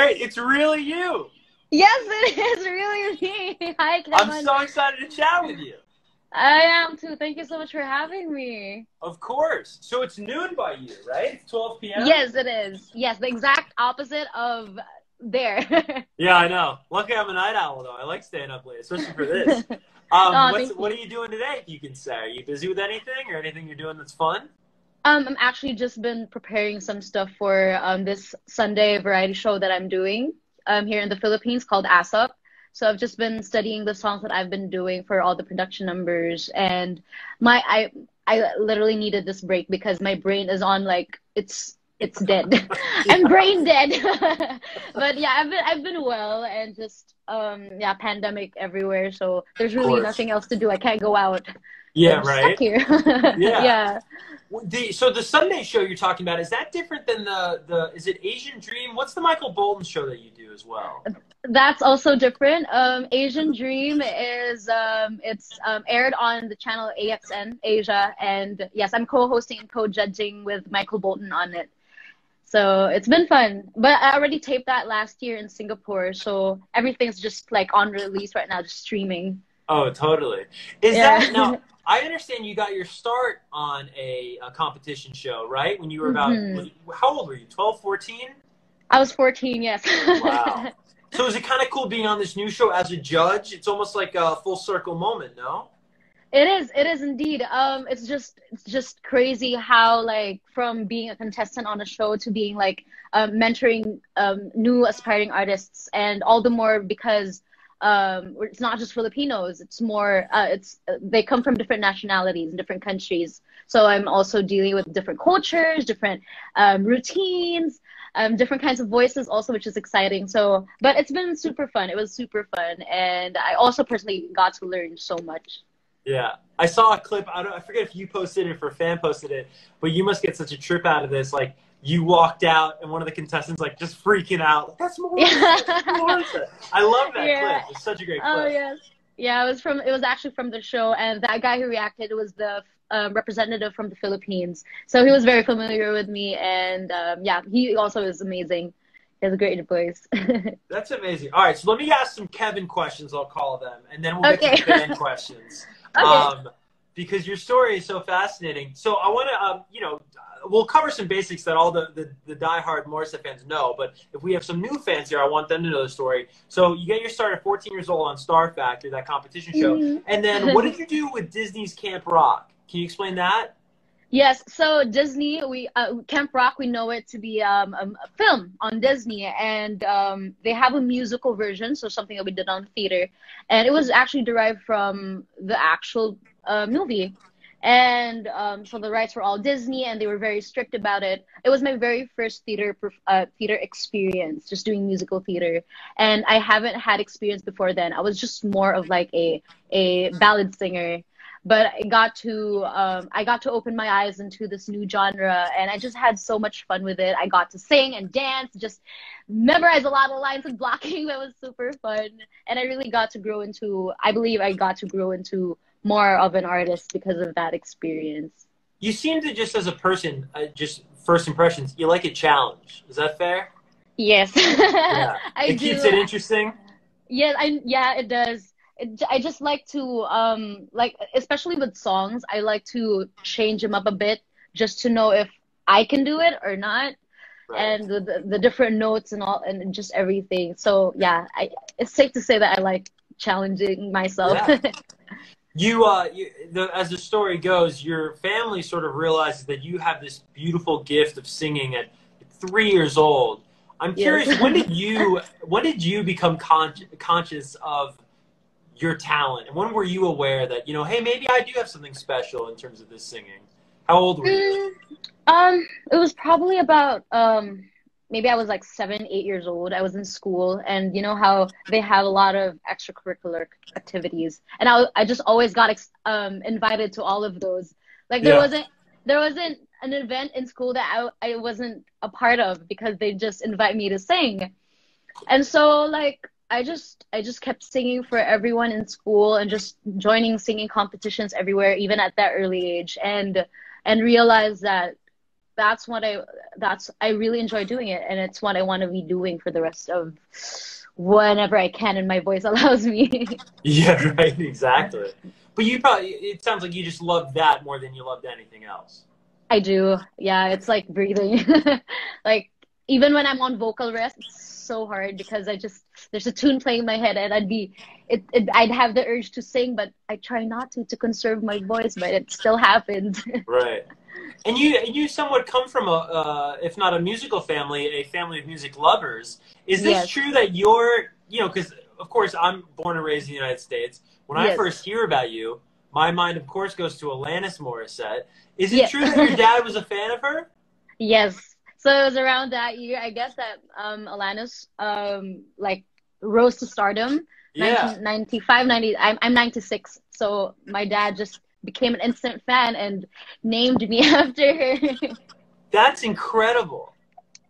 Wait, it's really you. Yes, it is really me. Hi, Kevin. I'm so excited to chat with you. I am too. Thank you so much for having me. Of course. So it's noon by you, right? It's 12 p.m.? Yes, it is. Yes, the exact opposite of there. Yeah, I know. Luckily, I'm a night owl, though. I like staying up late, especially for this. What are you doing today, if you can say? Are you busy with anything or anything you're doing that's fun? I'm actually just been preparing some stuff for this Sunday variety show that I'm doing here in the Philippines called ASAP. So I've just been studying the songs that I've been doing for all the production numbers, and I literally needed this break because my brain is on like it's dead. I'm brain dead. But yeah, I've been well, and just yeah, pandemic everywhere, so there's really nothing else to do. I can't go out. Yeah, I'm right. stuck here. Yeah. Yeah. So the Sunday show you're talking about, is that different than is it Asian Dream? What's the Michael Bolton show that you do as well? That's also different. Asian Dream is it's aired on the channel AXN Asia, and yes, I'm co-hosting and co-judging with Michael Bolton on it. So it's been fun. But I already taped that last year in Singapore, so everything's just like on release right now, just streaming. Oh, totally. Is Yeah. that now? I understand you got your start on a competition show, right? When you were about, how old were you? 12, 14? I was 14, yes. Wow. So is it kind of cool being on this new show as a judge? It's almost like a full circle moment, no? It is indeed. It's just crazy how like from being a contestant on a show to being like mentoring new aspiring artists, and all the more because it's not just Filipinos. It's more they come from different nationalities and different countries. So I'm also dealing with different cultures, different routines, different kinds of voices also, which is exciting. So, but it's been super fun. It was super fun, and I also personally got to learn so much. Yeah, I saw a clip. I forget if you posted it or if a fan posted it, but you must get such a trip out of this. Like you walked out and one of the contestants like just freaking out. That's Morissette. That's Morissette. I love that clip. It's such a great clip. Oh yes, yeah. It was actually from the show, and that guy who reacted was the representative from the Philippines. So he was very familiar with me, and yeah, he also is amazing. He has a great voice. That's amazing. All right, so let me ask some Kevin questions. I'll call them, and then we'll get to fan questions. Okay. Because your story is so fascinating. So I want to, we'll cover some basics that all the diehard Morissette fans know. But if we have some new fans here, I want them to know the story. So you get your start at 14 years old on Star Factor, that competition show. And then what did you do with Disney's Camp Rock? Can you explain that? Yes, so Disney, Camp Rock, we know it to be a film on Disney, and they have a musical version, so something that we did on theater, and it was actually derived from the actual movie, and so the rights were all Disney, and they were very strict about it. It was my very first theater experience, just doing musical theater, and I haven't had experience before then. I was just more of like a ballad singer. But I got to open my eyes into this new genre, and I just had so much fun with it. I got to sing and dance, just memorize a lot of lines and blocking. That was super fun, and I really got to grow into. I believe I got to grow into more of an artist because of that experience. You seem to, just as a person, just first impressions, you like a challenge. Is that fair? Yes. Yeah. It keeps it interesting. Yeah, it does. I just like to, like, especially with songs, I like to change them up a bit just to know if I can do it or not. Right. And the different notes and all, and just everything. So, yeah, it's safe to say that I like challenging myself. Yeah. As the story goes, your family sort of realizes that you have this beautiful gift of singing at 3 years old. I'm curious, yes. when did you become conscious of your talent, and when were you aware that, hey, maybe I do have something special in terms of this singing? How old were you? It was probably about maybe I was like 7, 8 years old. I was in school, and you know how they have a lot of extracurricular activities, and I just always got invited to all of those. Like there wasn't an event in school that I wasn't a part of because they just invite me to sing, and so like I just kept singing for everyone in school and just joining singing competitions everywhere, even at that early age, and realized that I really enjoy doing it, and it's what I want to be doing for the rest of whenever I can and my voice allows me. Yeah, right, exactly. But it sounds like you just loved that more than you loved anything else. I do. Yeah, it's like breathing. Like even when I'm on vocal rest, it's so hard because there's a tune playing in my head and I'd have the urge to sing, but I try not to conserve my voice, but it still happens. Right. And you somewhat come from if not a musical family, a family of music lovers. Is this Yes. true that because of course I'm born and raised in the United States. When I Yes. first hear about you, my mind of course goes to Alanis Morissette. Is it Yes. true that your dad was a fan of her? Yes. So it was around that year, I guess, that Alanis like rose to stardom. Yeah. 1995, 90. I'm 96, so my dad just became an instant fan and named me after her. That's incredible.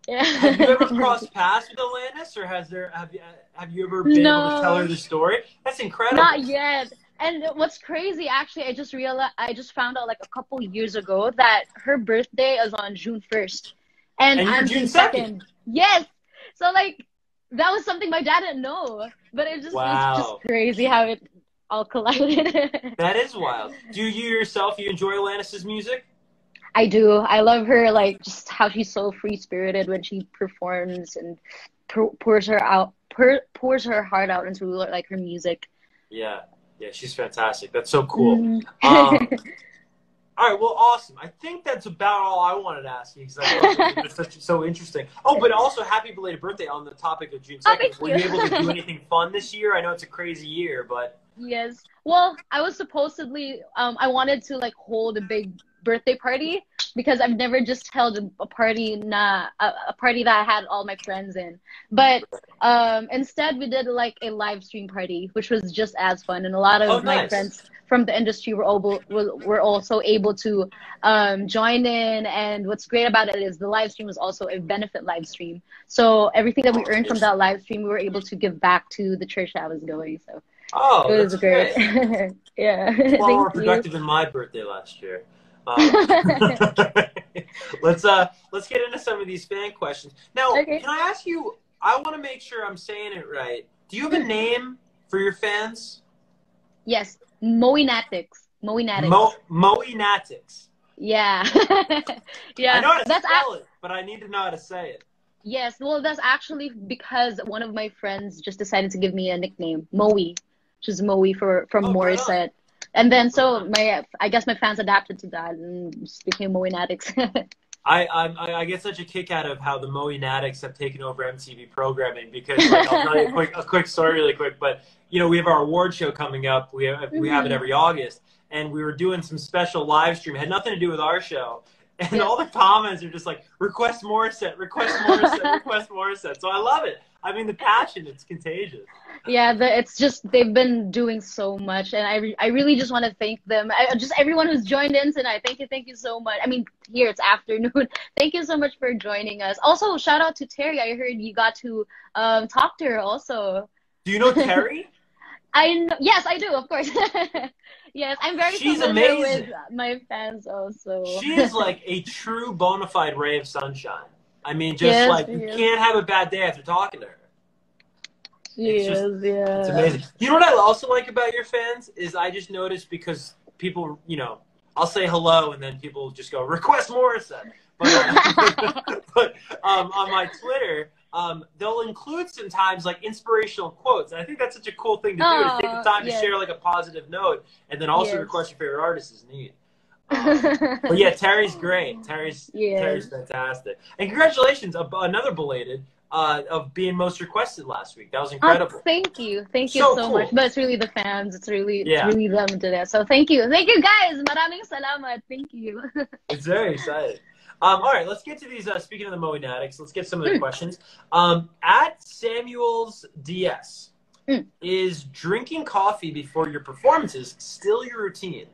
Yeah. Have you ever crossed paths with Alanis, or have you ever been able to tell her the story? That's incredible. Not yet. And what's crazy, actually, I just found out like a couple years ago that her birthday is on June 1st. And you're I'm June June 2nd. Yes. So like that was something my dad didn't know. But it's just crazy how it all collided. That is wild. Do you enjoy Alanis's music? I do. I love her, like just how she's so free spirited when she performs and pours her heart out into like her music. Yeah, she's fantastic. That's so cool. Mm. All right, well, awesome. I think that's about all I wanted to ask you because I thought it was so interesting. Oh, but also happy belated birthday on the topic of June 2nd. Were you able to do anything fun this year? I know it's a crazy year, but... Yes. Well, I was supposedly, I wanted to like hold a big birthday party because I've never just held a party, a party that I had all my friends in. But instead we did like a live stream party, which was just as fun. And a lot of my friends from the industry were also able to join in. And what's great about it is the live stream was also a benefit live stream. So everything that we earned from that live stream, we were able to give back to the church that I was going. So it was great. Yeah. It's a lot more productive than my birthday last year. Let's get into some of these fan questions. Now, Can I ask you, I want to make sure I'm saying it right. Do you have a name for your fans? Yes. Mowienatics. Mowienatics. Yeah. Yeah. I know how to spell it, but I need to know how to say it. Yes. Well, that's actually because one of my friends just decided to give me a nickname, Mowi, which is Mowi from Morissette. And then so I guess my fans adapted to that and just became Mowienatics. I get such a kick out of how the Mowienatics have taken over MTV programming because like, I'll tell you a quick story really quick, but we have our award show coming up. We have it every August, and we were doing some special live stream. It had nothing to do with our show. And all the comments are just like, request Morissette, request Morissette, request Morissette. So I love it. I mean, the passion, it's contagious. Yeah, it's just, they've been doing so much. And I really just want to thank them. Just everyone who's joined in tonight. Thank you so much. I mean, here it's afternoon. Thank you so much for joining us. Also, shout out to Terry. I heard you got to talk to her also. Do you know Terry? Yes, I do, of course. Yes, I'm very familiar with my fans also. She is like a true bona fide ray of sunshine. I mean, just you can't have a bad day after talking to her. It's amazing. You know what I also like about your fans is I just noticed because people, I'll say hello and then people just go, request Morissette. But on my Twitter, they'll include sometimes like inspirational quotes. And I think that's such a cool thing to do, to take the time to share like a positive note and then also request your favorite artist is neat. But yeah, Terry's great. Terry's fantastic. And congratulations, another belated, of being most requested last week. That was incredible. Oh, thank you so much. But it's really the fans. It's really them to that. So thank you guys. Maraming salamat. Thank you. It's very exciting. All right, let's get to these. Speaking of the Mowienatics, let's get some of the questions. At Samuel's DS, is drinking coffee before your performances still your routine?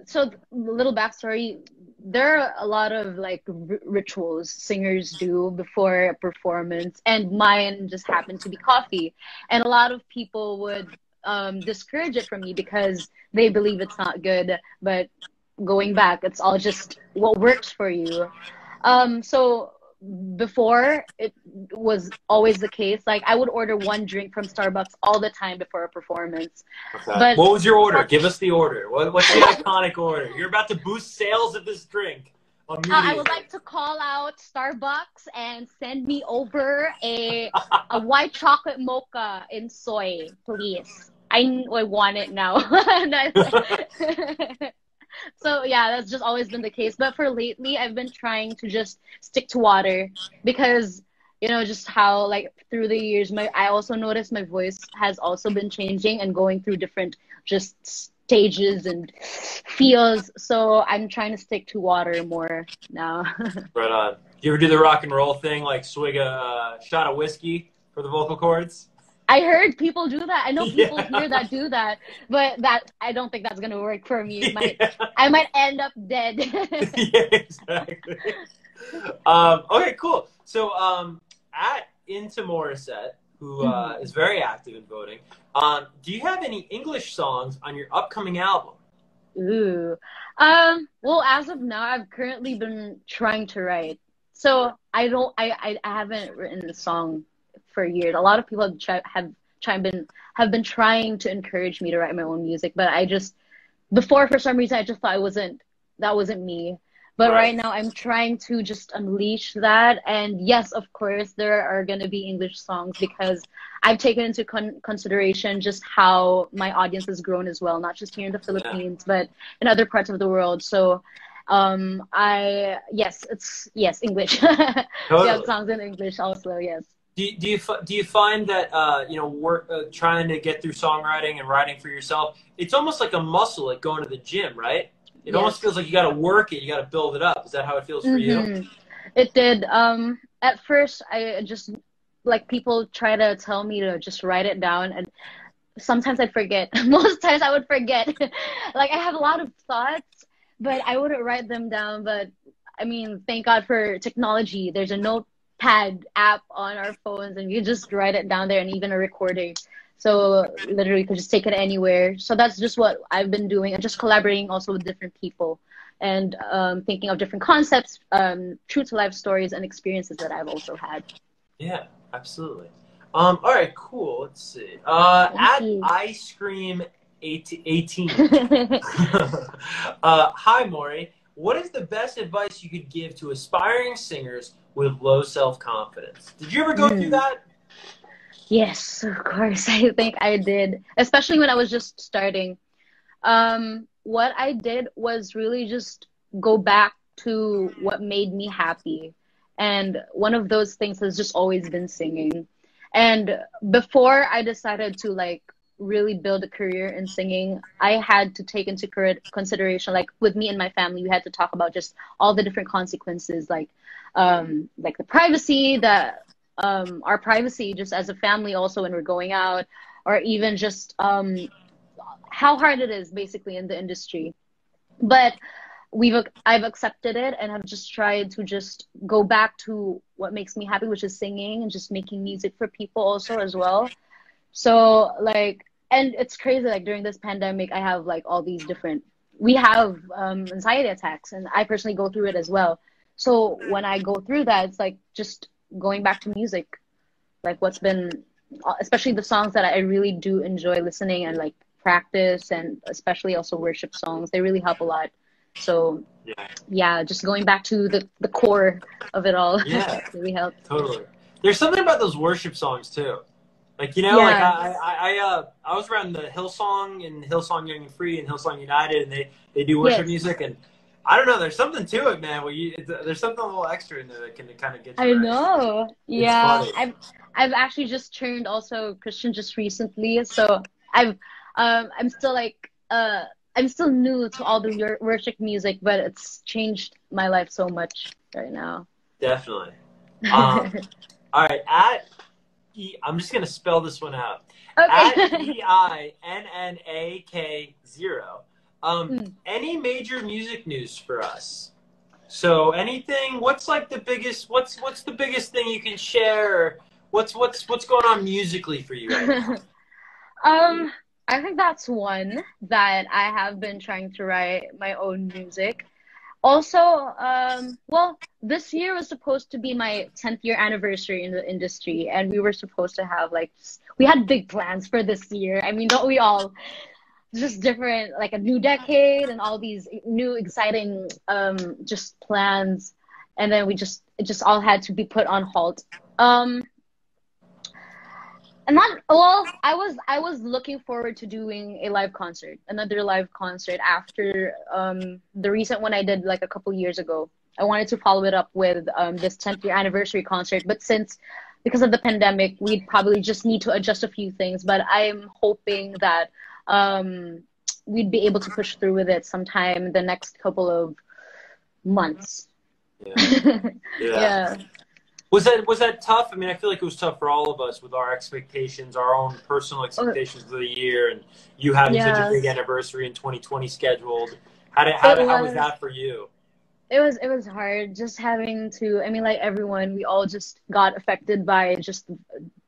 So little backstory. There are a lot of like rituals singers do before a performance, and mine just happened to be coffee. And a lot of people would discourage it from me because they believe it's not good. But going back. It's all just what works for you. So before it was always the case. Like I would order one drink from Starbucks all the time before a performance. Okay. But What was your order? Give us the order. What's the iconic order? You're about to boost sales of this drink. I would like to call out Starbucks and send me over a white chocolate mocha in soy, please. I want it now. So yeah, that's just always been the case. But for lately, I've been trying to just stick to water because, you know, just how like through the years, I also noticed my voice has also been changing and going through different just stages and feels. So I'm trying to stick to water more now. Right on. Do you ever do the rock and roll thing, like swig a shot of whiskey for the vocal cords? I heard people do that. I know people here that do that, but I don't think that's gonna work for me. I might end up dead. Yeah, exactly. Okay, cool. So at Into Morissette, who is very active in voting, do you have any English songs on your upcoming album? Ooh. Well, as of now, I've currently been trying to write. So I haven't written a song for years. A lot of people have been trying to encourage me to write my own music, but before for some reason I just thought that wasn't me. But right now I'm trying to just unleash that. And yes, of course, there are going to be English songs because I've taken into consideration just how my audience has grown as well, not just here in the Philippines, but in other parts of the world. So yes, English. Totally. We have songs in English also, yes. Do you find that trying to get through songwriting and writing for yourself, it's almost like a muscle, like going to the gym, right? It almost feels like you got to work it, you got to build it up. Is that how it feels for you? It did. At first, I just like people try to tell me to just write it down, and sometimes I'd forget. Most times I would forget. Like I have a lot of thoughts, but I wouldn't write them down. But I mean, thank God for technology. There's a notepad app on our phones, and you just write it down there, and even a recording. So literally you could just take it anywhere. So that's just what I've been doing, and just collaborating also with different people and thinking of different concepts, true to life stories and experiences that I've also had. Yeah, absolutely. All right, cool. Let's see. At Ice Cream 18. Hi, Maury. What is the best advice you could give to aspiring singers with low self-confidence? Did you ever go through that? Yes, of course. I think I did, especially when I was just starting. What I did was really just go back to what made me happy. And one of those things has just always been singing. And before I decided to like really build a career in singing, I had to take into consideration, like with me and my family, we had to talk about just all the different consequences, like the privacy that our privacy just as a family also when we're going out, or even just how hard it is basically in the industry. But I've accepted it and have just tried to just go back to what makes me happy, which is singing and just making music for people also as well. So like, and it's crazy, like during this pandemic, I have like all these different, we have anxiety attacks, and I personally go through it as well. So when I go through that, it's like just going back to music, like what's been, especially the songs that I really do enjoy listening and like practice, and especially also worship songs, they really help a lot. So yeah, just going back to the core of it all. Yeah, really helped. Totally. There's something about those worship songs too. Like, you know, like I was around the Hillsong and Hillsong Young and Free and Hillsong United, and they do worship music, and I don't know, there's something to it, man. Where there's something a little extra in there that can kind of get you. I know. Yeah, I've actually just turned also Christian just recently, so I'm still like I'm still new to all the worship music, but it's changed my life so much right now. Definitely. All right, I'm just gonna spell this one out. Okay. At EINNAK0. Any major music news for us? So anything? What's like the biggest? What's the biggest thing you can share? What's going on musically for you right now? I think that's one that I have been trying to write my own music. Also, well, this year was supposed to be my 10th year anniversary in the industry, and we were supposed to have like, we had big plans for this year. I mean, don't we all? Just different, like a new decade and all these new exciting just plans, and then it just all had to be put on halt. And not well, I was looking forward to doing a live concert, another live concert after the recent one I did like a couple years ago. I wanted to follow it up with this 10th year anniversary concert, but since because of the pandemic, we'd probably just need to adjust a few things. But I'm hoping that we'd be able to push through with it sometime in the next couple of months. Yeah. Yeah. Was that tough? I mean, I feel like it was tough for all of us with our expectations, our own personal expectations of the year, and you having such a big anniversary in 2020 scheduled. How was that for you? It was hard just having to, I mean, like everyone, we all just got affected by just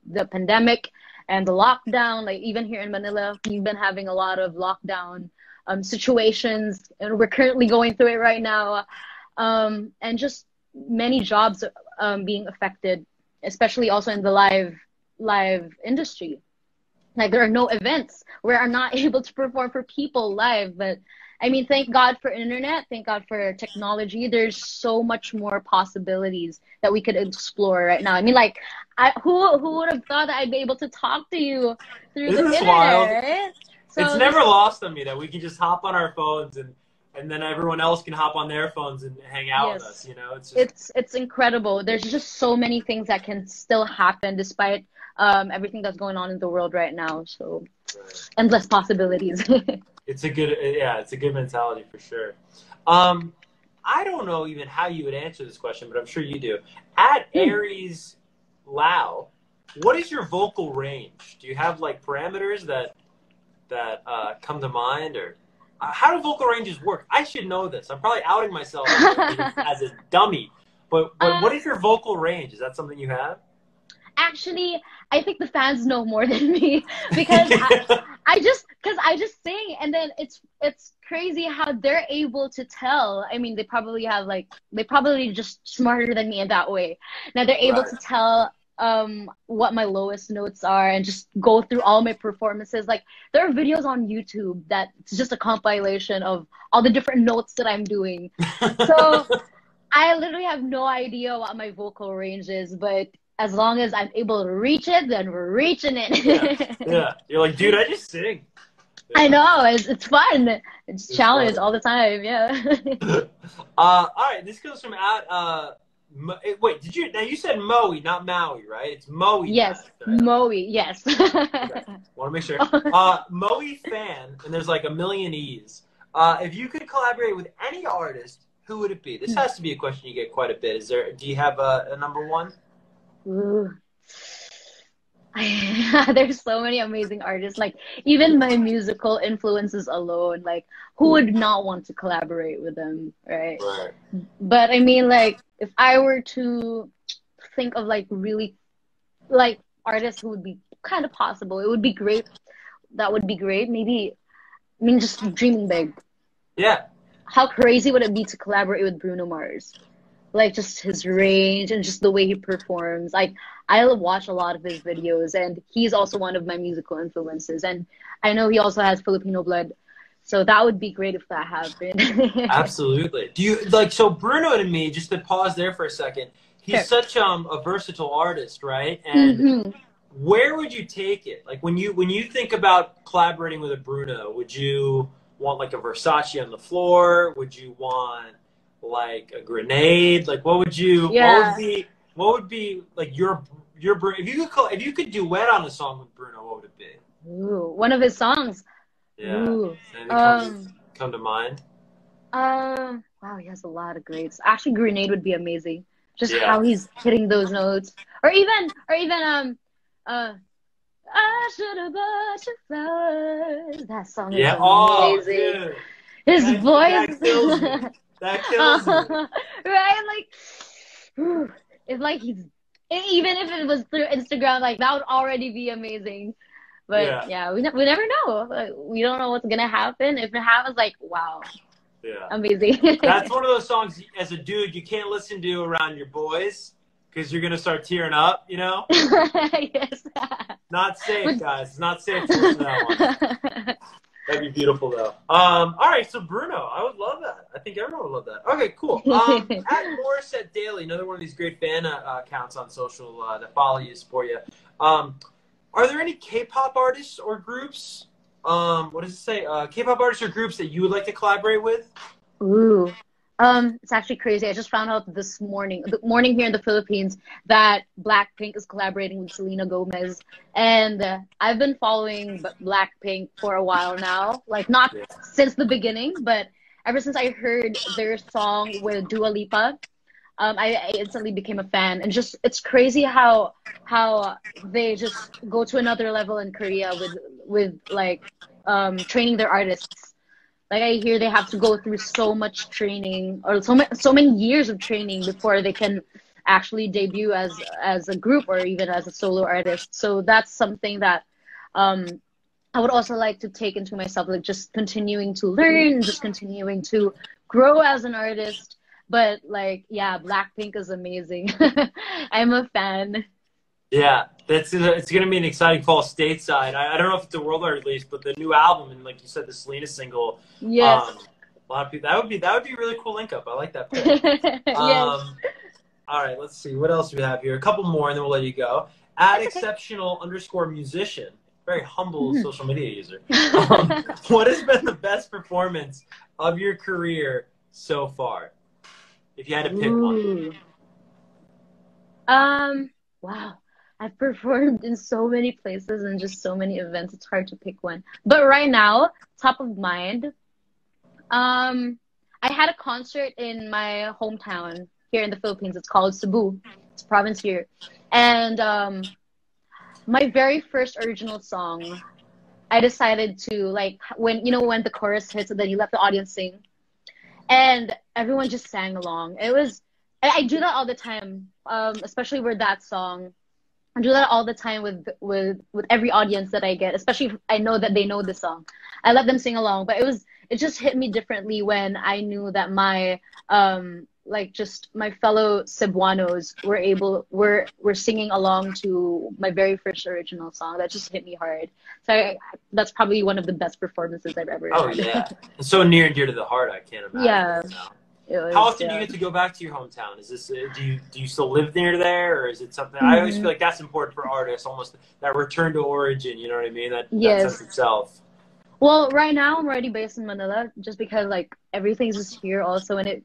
the pandemic and the lockdown. Like even here in Manila, we've been having a lot of lockdown situations, and we're currently going through it right now. And just many jobs being affected, especially also in the live industry. Like there are no events. We are not able to perform for people live. But I mean, thank God for internet. Thank God for technology. There's so much more possibilities that we could explore right now. I mean, like, who would have thought that I'd be able to talk to you through the internet, wild? right? So it's never lost on me that we can just hop on our phones and then everyone else can hop on their phones and hang out with us. You know, it's incredible. There's just so many things that can still happen despite everything that's going on in the world right now. So endless possibilities. It's a good mentality for sure. I don't know even how you would answer this question, but I'm sure you do. At Aries Lau, what is your vocal range? Do you have like parameters that come to mind, or how do vocal ranges work? I should know this. I'm probably outing myself as a dummy. But what is your vocal range? Is that something you have? Actually, I think the fans know more than me because I just sing, and then it's crazy how they're able to tell. I mean, they probably just smarter than me in that way. Now they're able to tell what my lowest notes are and just go through all my performances. Like there are videos on YouTube that it's just a compilation of all the different notes that I'm doing. So I literally have no idea what my vocal range is, but as long as I'm able to reach it, then we're reaching it. Yeah. You're like, dude, I just sing. Yeah. I know, it's fun. It's challenge all the time, yeah. All right, this comes from wait, now you said Moe, not Maui, right? It's Moe. Yes, right? Moe, yes. Okay. Want to make sure. Moe fan, and there's like a million E's. If you could collaborate with any artist, who would it be? This has to be a question you get quite a bit. Do you have a number one? Ooh. There's so many amazing artists. Like even my musical influences alone, like who would not want to collaborate with them, right? But I mean, like if I were to think of like really like artists who would be kind of possible, it would be great. That would be great. Maybe, I mean, just dreaming big. Yeah. How crazy would it be to collaborate with Bruno Mars? Like just his range and just the way he performs. Like I watch a lot of his videos, and he's also one of my musical influences. And I know he also has Filipino blood, so that would be great if that happened. Absolutely. Do you like so Bruno to me? Just to pause there for a second. He's such a versatile artist, right? And where would you take it? Like when you think about collaborating with a Bruno, would you want like a Versace on the floor? Would you want like a grenade? Like what would be like your if you could duet on a song with Bruno, what would it be? Ooh, one of his songs. Yeah. Ooh. Come to mind? Wow, he has a lot of greats. Actually, Grenade would be amazing. Just how he's hitting those notes. Or even I should have bought you flowers. That song is amazing. His voice. That kills me. That kills me. Right? Like, it's like even if it was through Instagram, like that would already be amazing. But yeah, we never know. Like, we don't know what's gonna happen. If it happens, like, wow, amazing. That's one of those songs as a dude you can't listen to around your boys because you're gonna start tearing up. You know? Yes. Not safe, guys. It's not safe to listen to that one. That'd be beautiful, though. All right, so Bruno, I would love that. I think everyone would love that. Okay, cool. At Morissette Daily, another one of these great fan accounts on social that follow you, support you. Are there any K-pop artists or groups? What does it say? K-pop artists or groups that you would like to collaborate with? Ooh. It's actually crazy. I just found out this morning, the morning here in the Philippines, that Blackpink is collaborating with Selena Gomez. And I've been following Blackpink for a while now. Like, not since the beginning, but ever since I heard their song with Dua Lipa, I instantly became a fan. And just, it's crazy how they just go to another level in Korea with like, training their artists. Like, I hear they have to go through so much training, or so many years of training before they can actually debut as a group or even as a solo artist. So that's something that I would also like to take into myself, like just continuing to learn, just continuing to grow as an artist. But like, yeah, Blackpink is amazing. I'm a fan. Yeah, it's going to be an exciting fall stateside. I don't know if it's a worldwide release, but the new album and, like you said, the Selena single. Yes. A lot of people. That would be a really cool link up. I like that pick. Yes. All right, let's see what else we have here. A couple more, and then we'll let you go. At exceptional_musician, very humble social media user. What has been the best performance of your career so far? If you had to pick one. Wow. I've performed in so many places and just so many events. It's hard to pick one. But right now, top of mind, I had a concert in my hometown here in the Philippines. It's called Cebu. It's a province here. And my very first original song, I decided to, like, when the chorus hits and then you let the audience sing. And everyone just sang along. I do that all the time, especially with that song. I do that all the time with every audience that I get, especially if I know that they know the song. I let them sing along, but it just hit me differently when I knew that my just my fellow Cebuanos were singing along to my very first original song. That just hit me hard. So that's probably one of the best performances I've ever had. Oh yeah, it's so near and dear to the heart. I can't imagine. Yeah. How often do you get to go back to your hometown? Is this do you still live near there, or is it something? I always feel like that's important for artists, almost that return to origin. You know what I mean? That sense itself. Well, right now I'm already based in Manila, just because like everything's just here also, and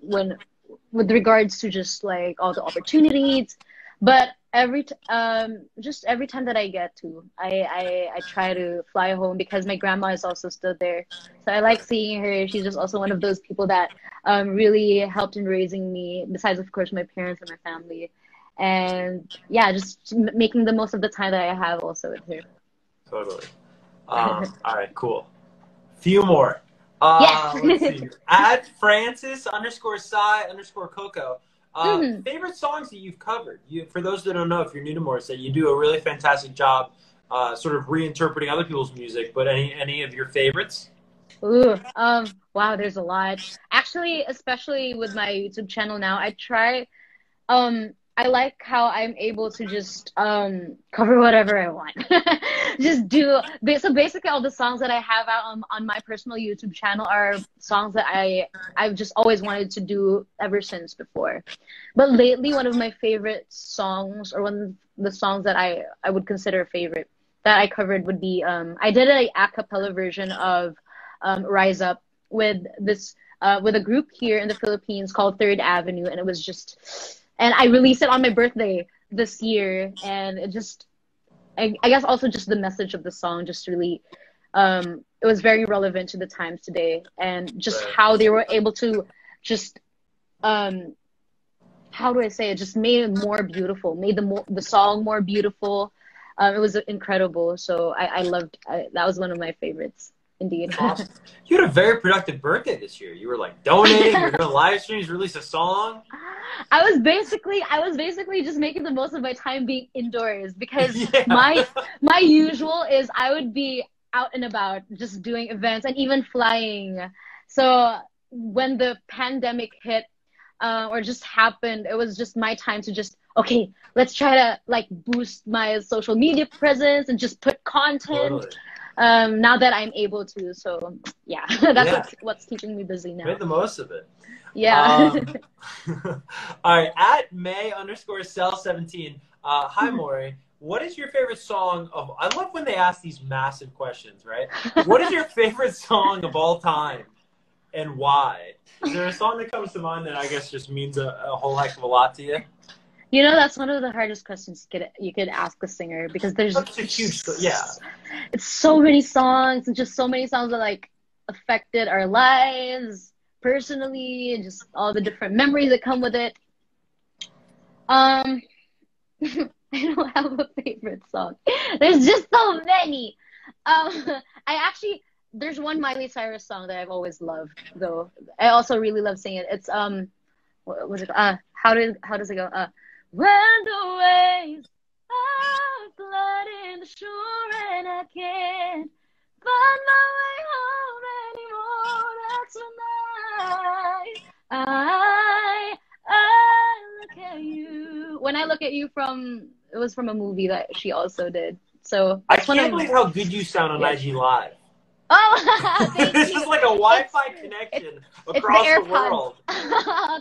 with regards to just like all the opportunities, but just every time that I get to, I try to fly home because my grandma is also still there. So I like seeing her. She's just also one of those people that really helped in raising me, besides of course my parents and my family. And yeah, just making the most of the time that I have also with her. Totally. All right, cool. Few more. Yes. Let's see. At Francis_Sai_Coco. Favorite songs that you've covered? For those that don't know, if you're new to Morissette, you do a really fantastic job sort of reinterpreting other people's music, but any of your favorites? Ooh, wow, there's a lot. Actually, especially with my YouTube channel now, I like how I'm able to just cover whatever I want. Just do so basically all the songs that I have out on my personal YouTube channel are songs that I've just always wanted to do ever since before. But lately one of my favorite songs, or one of the songs that I would consider a favorite that I covered would be I did a cappella version of Rise Up with a group here in the Philippines called Third Avenue, and it was just. And I released it on my birthday this year, and it just, I guess also just the message of the song just really, it was very relevant to the times today, and just how they were able to just, how do I say it, just made it more beautiful, made the song more beautiful. It was incredible, so I loved, that was one of my favorites indeed. That's awesome. You had a very productive birthday this year. You were like donating, you're doing live streams, release a song. I was basically just making the most of my time being indoors because my usual is I would be out and about just doing events and even flying. So when the pandemic hit or just happened, it was just my time to just, okay, let's try to like boost my social media presence and just put content. Totally. Now that I'm able to. So yeah, that's what's keeping me busy now. Made the most of it. Yeah. All right, at May_Cell17. Hi, Maury. What is your favorite song of? I love when they ask these massive questions, right? What is your favorite song of all time, and why? Is there a song that comes to mind that I guess just means a whole heck of a lot to you? You know, that's one of the hardest questions you could ask a singer because there's such a huge, it's so many songs and just so many songs that like affected our lives personally and just all the different memories that come with it. I don't have a favorite song. There's just so many. There's one Miley Cyrus song that I've always loved though. I also really love singing it. It's what was it? How does it go? When the waves are flooding the shore and I can't find my way home anymore, that's when I look at you. When I look at you it was from a movie that she also did. So I can't believe how good you sound on IG Live. Oh, this is like a Wi-Fi connection across the world.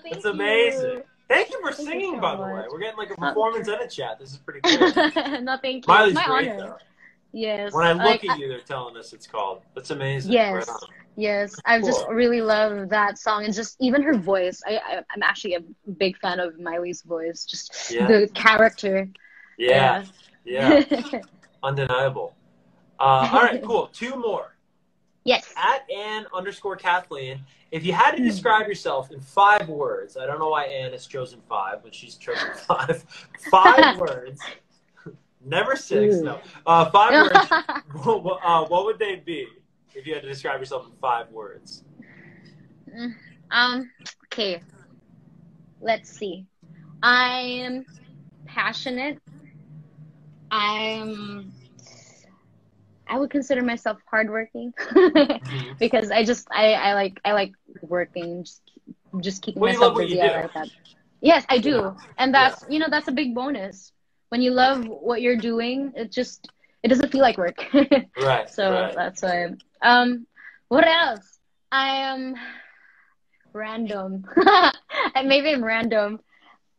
It's amazing. Thank you for singing, by the way. We're getting like a performance and a chat. This is pretty cool. No, thank you. Miley's my great, honor. though. Yes. When I look at you, they're telling us it's called. That's amazing. Yes. Right on. Yes. I just really love that song. And just even her voice. I'm actually a big fan of Miley's voice. Just the character. Yeah. Undeniable. All right, cool. 2 more. Yes. At Ann_Kathleen, if you had to describe yourself in 5 words, I don't know why Ann has chosen 5, but she's chosen 5. 5 words, never 6, no. 5 words, what would they be if you had to describe yourself in 5 words? Okay. Let's see. I'm passionate. I would consider myself hardworking because I like working, just keeping myself busy. I like that. Yes, I do, and that's that's a big bonus. When you love what you're doing, it doesn't feel like work. Right. So that's why. What else? I am random. Maybe I'm random,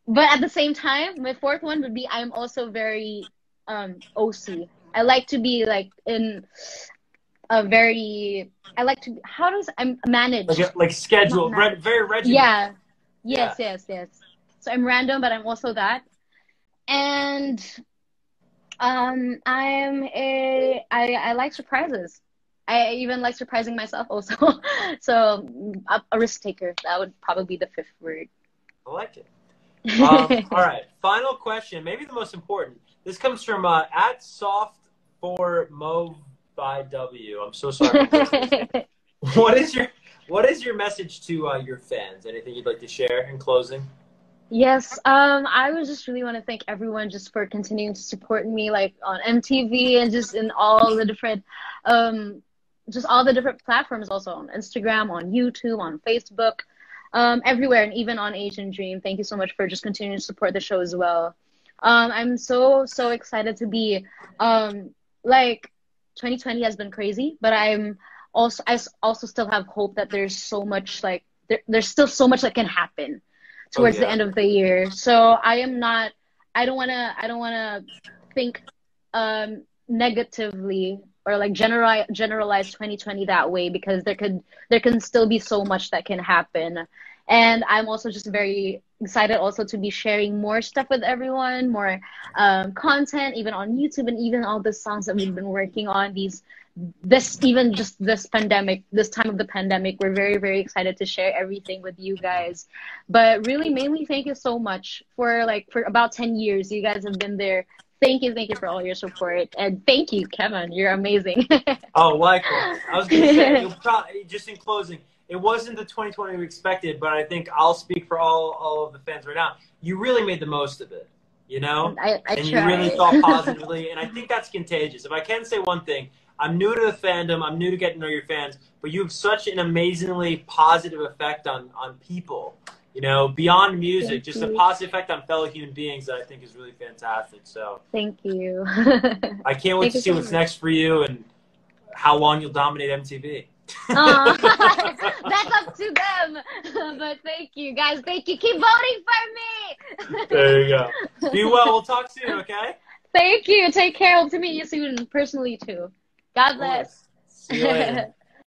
but at the same time, my 4th one would be I'm also very OC. I like to be like in a very. I like to. I'm managed? Like schedule, very regimented. Yeah. Yes. So I'm random, but I'm also that. And I like surprises. I even like surprising myself also. So a risk taker. That would probably be the 5th word. I like it. All right. Final question. Maybe the most important. This comes from at Soft for Mo by W. I'm so sorry. What is your message to your fans? Anything you'd like to share in closing? Yes, I would just really want to thank everyone just for continuing to support me, like on MTV and just in all the different, just all the different platforms, also on Instagram, on YouTube, on Facebook, everywhere, and even on Asian Dream. Thank you so much for just continuing to support the show as well. I'm so excited to be, like 2020 has been crazy, but I also still have hope that there's so much there's still so much that can happen towards the end of the year. So I don't want to think negatively or like generalize 2020 that way, because there can still be so much that can happen. And I'm also just very excited also to be sharing more stuff with everyone, more content, even on YouTube, and even all the songs that we've been working on this pandemic, this time of the pandemic. We're very, very excited to share everything with you guys. But really, mainly, thank you so much for about 10 years. You guys have been there Thank you for all your support, and thank you, Kevin. You're amazing. Oh, likewise. I was going to say, you'll probably, just in closing, it wasn't the 2020 we expected, but I think I'll speak for all of the fans right now. You really made the most of it, you know? I And you try. really thought positively, and I think that's contagious. If I can say one thing, I'm new to the fandom, I'm new to getting to know your fans, but you have such an amazingly positive effect on people, you know, beyond music, just a positive effect on fellow human beings that I think is really fantastic. So Thank you. I can't wait to see what's next for you and how long you'll dominate MTV. That's up to them. But thank you, guys. Thank you. Keep voting for me. There you go. Be well. We'll talk soon, okay? Thank you. Take care. Hope to meet you soon personally, too. God bless. See you later.